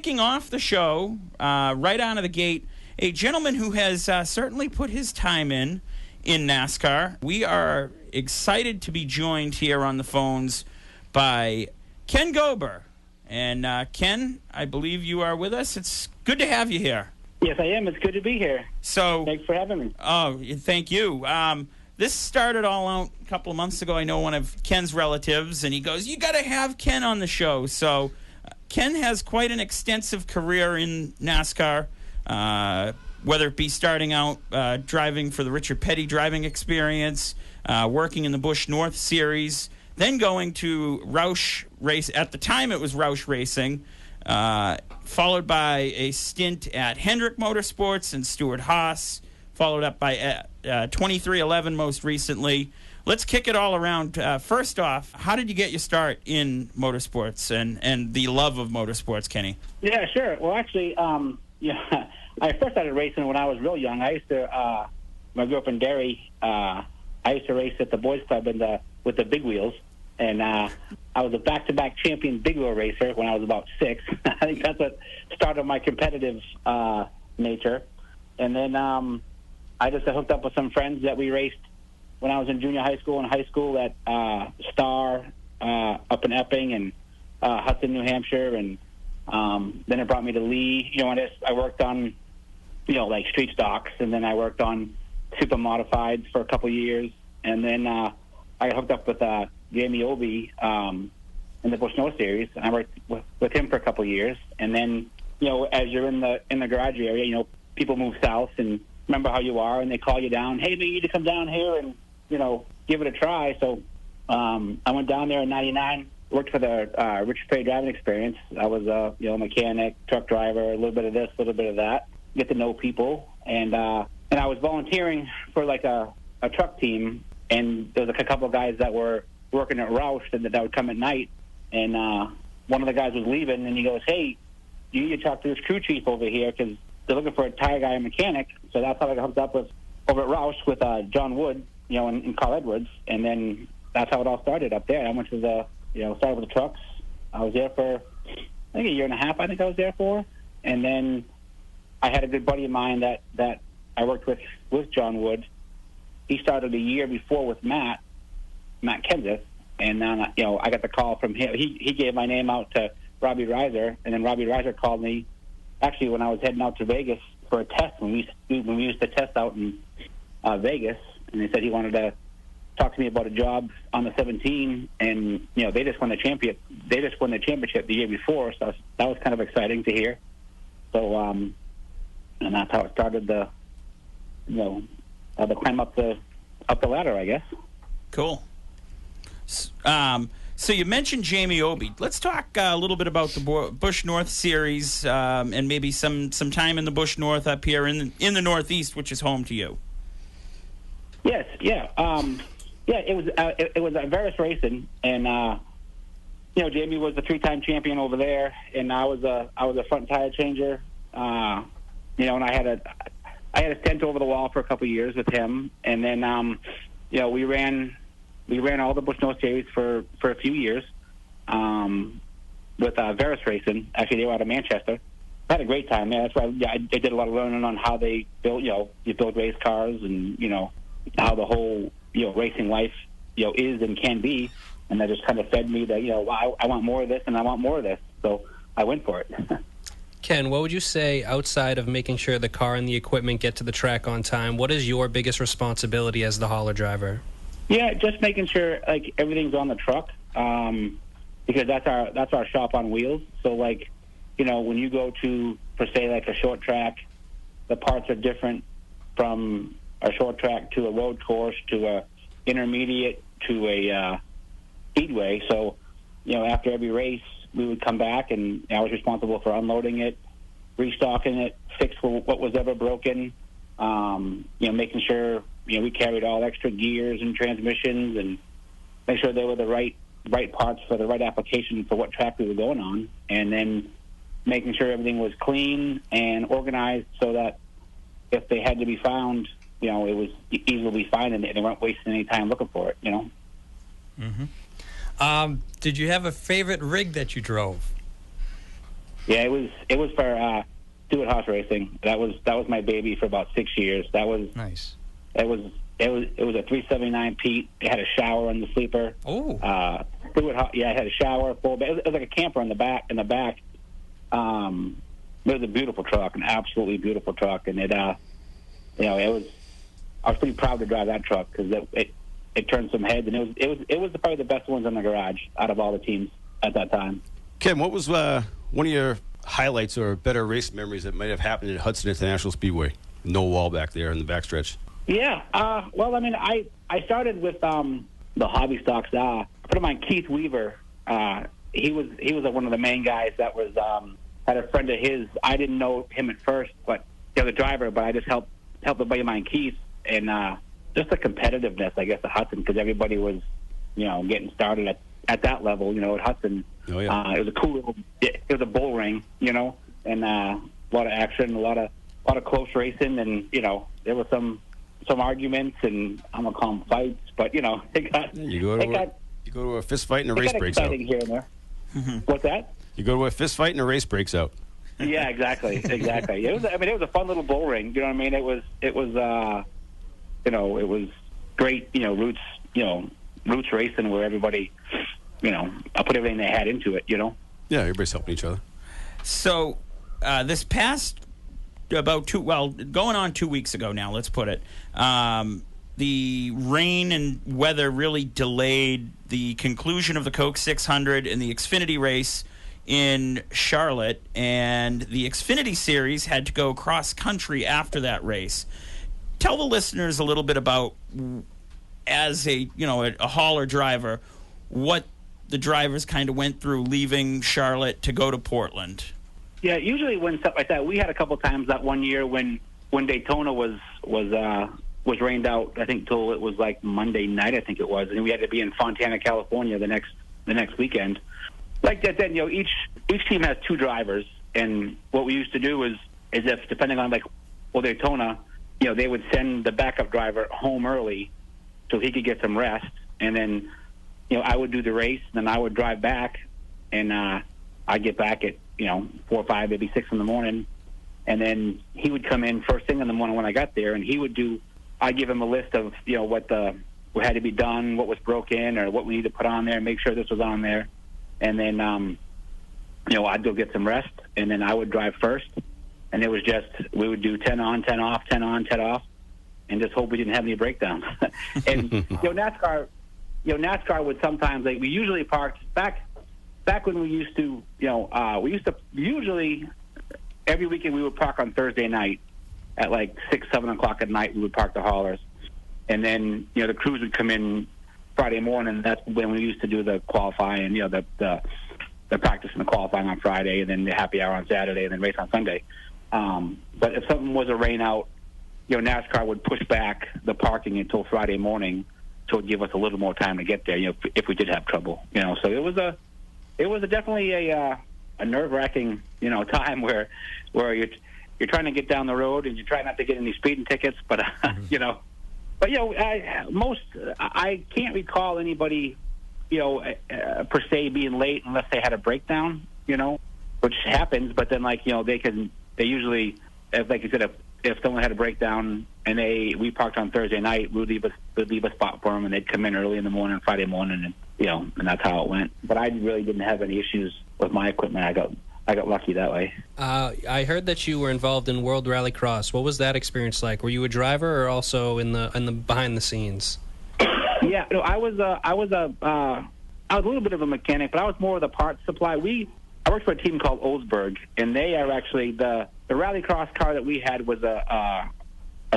kicking off the show right out of the gate, a gentleman who has certainly put his time in NASCAR. We are excited to be joined here on the phones by Ken Gober. And Ken, I believe you are with us. It's good to have you here. Yes, I am. It's good to be here. So, thanks for having me. Oh, thank you. This started all out a couple of months ago. I know one of Ken's relatives, and he goes, "You got to have Ken on the show." So, Ken has quite an extensive career in NASCAR, whether it be starting out driving for the Richard Petty driving experience, working in the Busch North Series, then going to Roush Race. At the time, it was Roush Racing, followed by a stint at Hendrick Motorsports and Stewart-Haas, followed up by 2311 most recently. Let's kick it all around. First off, how did you get your start in motorsports and the love of motorsports, Kenny? Yeah, sure. Well, actually, I first started racing when I was real young. I used to, when I grew up in Derry, I used to race at the boys' club with the big wheels. And I was a back-to-back champion big wheel racer when I was about 6. I think that's what started my competitive nature. And then I just hooked up with some friends that we raced when I was in junior high school and high school at Star up in Epping and Hudson, New Hampshire. And then it brought me to Lee. I worked on, like street stocks, and then I worked on super modifieds for a couple of years. And then I got hooked up with Jamie Obie in the Busch North Series, and I worked with him for a couple of years. And then, as you're in the garage area, people move south and remember how you are, and they call you down. Hey, you need to come down here and give it a try. So I went down there in '99, worked for the Richard Petty driving experience. I was a mechanic, truck driver, a little bit of this, a little bit of that. Get to know people, and I was volunteering for like a truck team, and there was like a couple of guys that were working at Roush that would come at night, and one of the guys was leaving, and he goes, "Hey, you need to talk to this crew chief over here because they're looking for a tire guy and mechanic." So that's how I got hooked up over at Roush with John Wood, and Carl Edwards, and then that's how it all started up there. I went to started with the trucks. I was there for I think a year and a half. I think I was there for, and then I had a good buddy of mine that I worked with John Wood. He started a year before with Matt Kenseth, and then I got the call from him. He gave my name out to Robbie Reiser, and then Robbie Reiser called me actually when I was heading out to Vegas for a test when we used to test out in Vegas, and he said he wanted to talk to me about a job on the 17, and they just won the championship the year before, so that was kind of exciting to hear. So and that's how it started the climb up the ladder, I guess. Cool. So you mentioned Jamie Obie. Let's talk a little bit about the Busch North Series and maybe some time in the Busch North up here in the Northeast, which is home to you. Yes, yeah. It was Veris Racing, and Jamie was the 3-time champion over there, and I was a front tire changer. And I had a stint over the wall for a couple of years with him, and then we ran all the Busch North Series for a few years with Veris Racing. Actually, they were out of Manchester. I had a great time. Yeah, that's why I did a lot of learning on how they build, you build race cars, and how the whole racing life is and can be. And that just kind of fed me that I want more of this and I want more of this. So I went for it. Ken, what would you say, outside of making sure the car and the equipment get to the track on time, what is your biggest responsibility as the hauler driver? Yeah, just making sure everything's on the truck, because that's our shop on wheels. So when you go to, per se, like a short track, the parts are different from a short track to a road course to a intermediate to a speedway. So after every race, we would come back, and I was responsible for unloading it, restocking it, fix what was ever broken, making sure we carried all extra gears and transmissions, and make sure they were the right parts for the right application for what track we were going on, and then making sure everything was clean and organized so that if they had to be found, it was easily found and they weren't wasting any time looking for it. Mm-hmm. Did you have a favorite rig that you drove? Yeah, it was for Stewart-Haas Racing. That was my baby for about 6 years. That was Nice. It was a 379 Pete. It had a shower in the sleeper. Oh. Stewart-Haas, yeah, it had a shower, full bed. It was like a camper in the back. It was a beautiful truck, an absolutely beautiful truck, and it was. I was pretty proud to drive that truck because it turned some heads, and it was probably the best ones in the garage out of all the teams at that time. Ken, what was one of your highlights or better race memories that might have happened at Hudson International Speedway? No wall back there in the backstretch. Yeah. Well, I mean, I started with the hobby stocks. A friend of mine, Keith Weaver. He was one of the main guys that was had a friend of his. I didn't know him at first, but the driver. But I just helped a buddy of mine, Keith, and just the competitiveness, I guess, at Hudson, because everybody was, getting started at that level, at Hudson. Oh, yeah. It was a cool. It was a bull ring, and a lot of action, a lot of close racing, and there was some arguments, and I'm gonna call them fights, but it got. You go to a fist fight and a race breaks out. Here and there. What's that? You go to a fist fight and a race breaks out. Yeah, exactly. It was a fun little bull ring. You know what I mean? It was it was great. Roots racing where everybody, I put everything they had into it. Yeah, everybody's helping each other. So this past going on 2 weeks ago now, let's put it, the rain and weather really delayed the conclusion of the Coke 600 and the Xfinity race in Charlotte, and the Xfinity series had to go cross country after that race. Tell the listeners a little bit about, as a hauler driver, what the drivers kind of went through leaving Charlotte to go to Portland. Yeah, usually when stuff like that, we had a couple times that one year when Daytona was rained out. I think till it was like Monday night, I think it was, and we had to be in Fontana, California the next weekend. Like that, then each team has two drivers, and what we used to do is if depending on Daytona, they would send the backup driver home early so he could get some rest, and then I would do the race, and then I would drive back, and I'd get back at 4 or 5, maybe 6 in the morning, and then he would come in first thing in the morning when I got there, and I'd give him a list of what had to be done, what was broken, or what we need to put on there, make sure this was on there. And then, I'd go get some rest, and then I would drive first. And it was just, we would do 10 on, 10 off, 10 on, 10 off, and just hope we didn't have any breakdowns. And, NASCAR would sometimes, we usually parked, back when we used to, usually every weekend we would park on Thursday night at 6, 7 o'clock at night. We would park the haulers. And then, the crews would come in Friday morning. That's when we used to do the qualifying, the practice and the qualifying on Friday, and then the happy hour on Saturday, and then race on Sunday. But if something was a rain out, NASCAR would push back the parking until Friday morning, so it would give us a little more time to get there, if we did have trouble. So it was definitely a nerve-wracking, time where you're trying to get down the road and you try not to get any speeding tickets, but But I can't recall anybody, per se being late unless they had a breakdown, which happens. But then they usually, like you said, if someone had a breakdown and we parked on Thursday night, we'd leave a spot for them, and they'd come in early in the morning, Friday morning, and and that's how it went. But I really didn't have any issues with my equipment. I got lucky that way. I heard that you were involved in World Rallycross. What was that experience like? Were you a driver or also in the behind the scenes? Yeah, I was a little bit of a mechanic, but I was more of the parts supply. I worked for a team called Oldsburg, and they are actually the Rallycross car that we had was a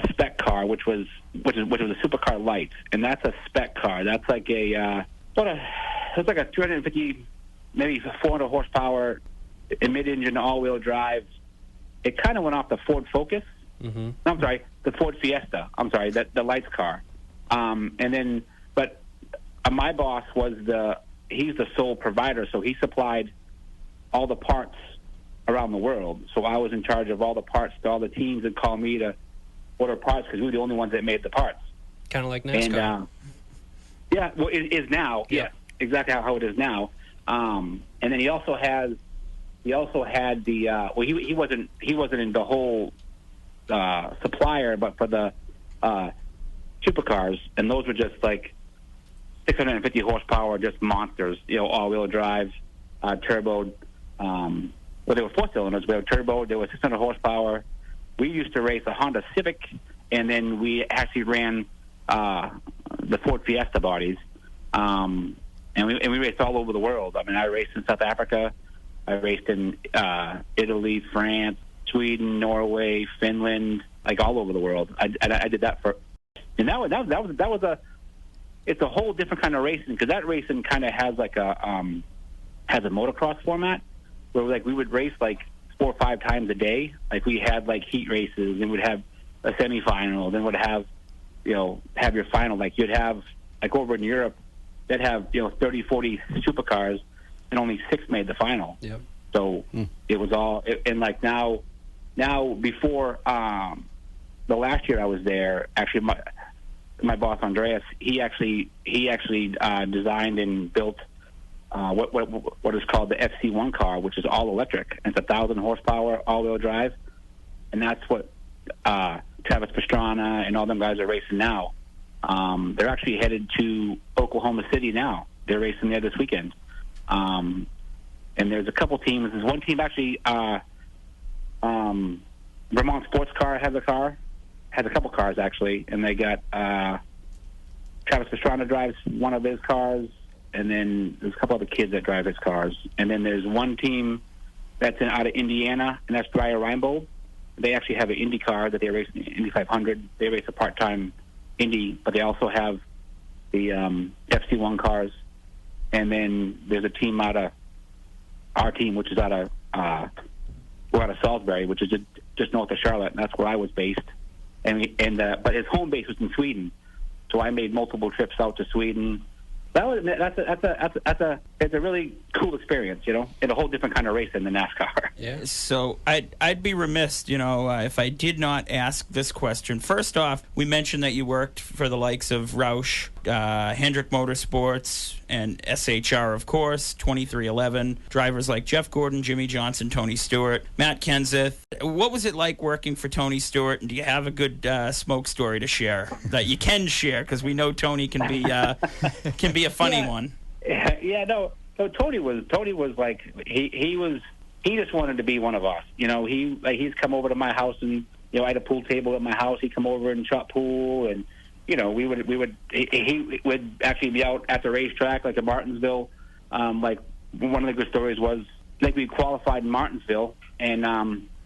spec car, which was a supercar light, and that's a spec car. That's like it's like a 350, maybe 400 horsepower. Mid-engine, all-wheel drive. It kind of went off the Ford Focus. Mm-hmm. I'm sorry, the Ford Fiesta. I'm sorry, the lights car. But my boss he's the sole provider, so he supplied all the parts around the world. So I was in charge of all the parts to all the teams that called me to order parts because we were the only ones that made the parts. Kind of like NASCAR. And, well, it is now. Yeah, exactly how it is now. And then he also has he also had the he wasn't in the whole supplier, but for the supercars, and those were just like 650 horsepower, just monsters, all-wheel drive, turbo. They were 4-cylinders. We were turbo. They were 600 horsepower. We used to race a Honda Civic, and then we actually ran the Ford Fiesta bodies. And we raced all over the world. I mean, I raced in South Africa. I raced in Italy, France, Sweden, Norway, Finland, like all over the world. I did that and that was it's a whole different kind of racing, because that racing kind of has like has a motocross format where like we would race like 4 or 5 times a day. Like we had like heat races, and would have a semifinal, then would have have your final. Like you'd have like over in Europe, they'd have 30, 40 supercars, and only 6 made the final. Yep. So it was all and like now before the last year I was there, actually my boss Andreas, he actually designed and built what is called the FC1 car, which is all electric. And it's 1,000 horsepower, all-wheel drive, and that's what Travis Pastrana and all them guys are racing now. They're actually headed to Oklahoma City now. They're racing there this weekend. And there's a couple teams. There's one team actually. Vermont Sports Car has a couple cars actually, and they got Travis Pastrana drives one of his cars, and then there's a couple other kids that drive his cars, and then there's one team that's out of Indiana, and that's Dreyer Reinbold. They actually have an Indy car that they race in the Indy 500. They race a part-time Indy, but they also have the FC1 cars, and then there's a team out of our team, which is out of we're out of Salisbury, which is just north of Charlotte, and that's where I was based. But his home base was in Sweden, so I made multiple trips out to Sweden. It's a really cool experience, and a whole different kind of race in the NASCAR. Yeah. So I'd be remiss, if I did not ask this question. First off, we mentioned that you worked for the likes of Roush, Hendrick Motorsports, and SHR, of course, 2311, drivers like Jeff Gordon, Jimmy Johnson, Tony Stewart, Matt Kenseth. What was it like working for Tony Stewart, and do you have a good smoke story to share that you can share? Because we know Tony can be a funny one. Yeah, no. So Tony was like he just wanted to be one of us. He's come over to my house, and I had a pool table at my house. He'd come over and shot pool, and he would actually be out at the racetrack, like at Martinsville. Like one of the good stories was like we qualified in Martinsville, and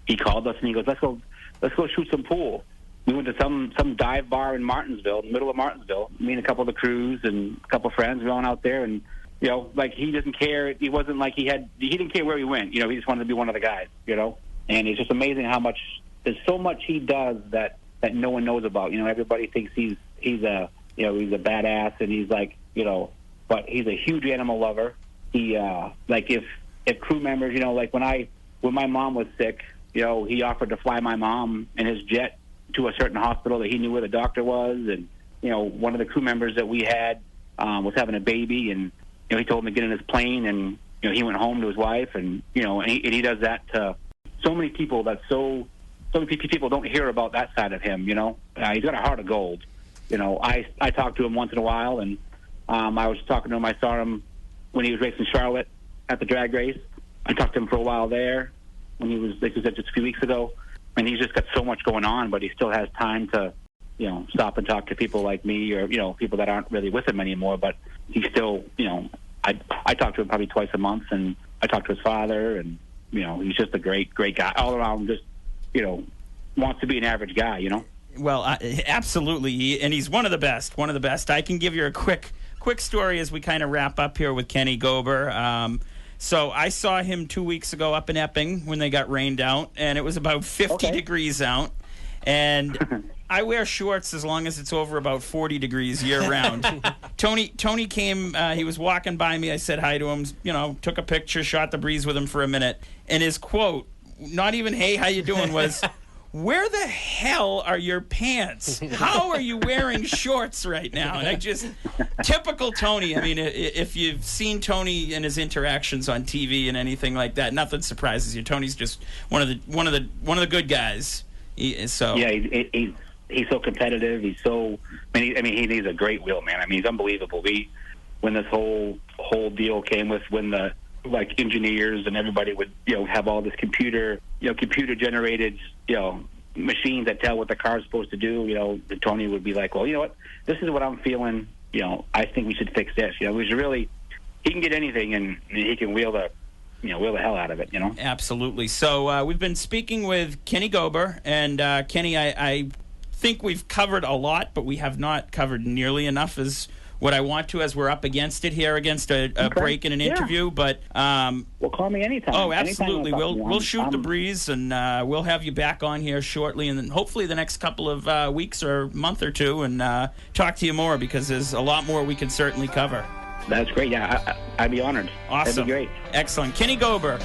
he called us and he goes, "Let's go shoot some pool." We went to some dive bar in Martinsville, in the middle of Martinsville. Me and a couple of the crews and a couple of friends were going out there, and like he doesn't care. He wasn't like he didn't care where he went. He just wanted to be one of the guys. And it's just amazing how much there's so much he does that no one knows about. Everybody thinks he's a badass, and he's like but he's a huge animal lover. He like if crew members, like when my mom was sick, he offered to fly my mom in his jet to a certain hospital that he knew where the doctor was, and one of the crew members that we had was having a baby, and he told him to get in his plane, and he went home to his wife, and he does that to so many people that so many people don't hear about that side of him. He's got a heart of gold. I talk to him once in a while, and I was talking to him. I saw him when he was racing Charlotte at the drag race. I talked to him for a while there when he was, like you said, just a few weeks ago. And he's just got so much going on, but he still has time to, stop and talk to people like me, or people that aren't really with him anymore. But he still, I talk to him probably twice a month, and I talk to his father, and he's just a great guy all around. Just wants to be an average guy, Well, absolutely, and he's one of the best. One of the best. I can give you a quick story as we kind of wrap up here with Kenny Gober. So I saw him 2 weeks ago up in Epping when they got rained out, and it was about 50 degrees out. And I wear shorts as long as it's over about 40 degrees year-round. Tony came, he was walking by me. I said hi to him, took a picture, shot the breeze with him for a minute. And his quote, not even, "Hey, how you doing?" was, where the hell are your pants? How are you wearing shorts right now? And typical Tony. I mean, if you've seen Tony and his interactions on TV and anything like that, nothing surprises you. Tony's just one of the good guys. He's so competitive. He's so. He's a great wheel man. I mean, he's unbelievable. When this whole deal came with when the engineers and everybody would have all this computer generated machines that tell what the car's supposed to do, Tony would be like, well, you know what, this is what I'm feeling, I think we should fix this. He can get anything and he can wheel the hell out of it. Absolutely. So we've been speaking with Kenny Gober, and Kenny, I think we've covered a lot, but we have not covered nearly enough as what I want to, as we're up against it here, against a break in an interview. But well, call me anytime. Oh, absolutely. We'll shoot the breeze, and we'll have you back on here shortly, and then hopefully the next couple of weeks or month or two, and talk to you more, because there's a lot more we can certainly cover. That's great. Yeah, I'd be honored. Awesome. That'd be great. Excellent. Kenny Gober.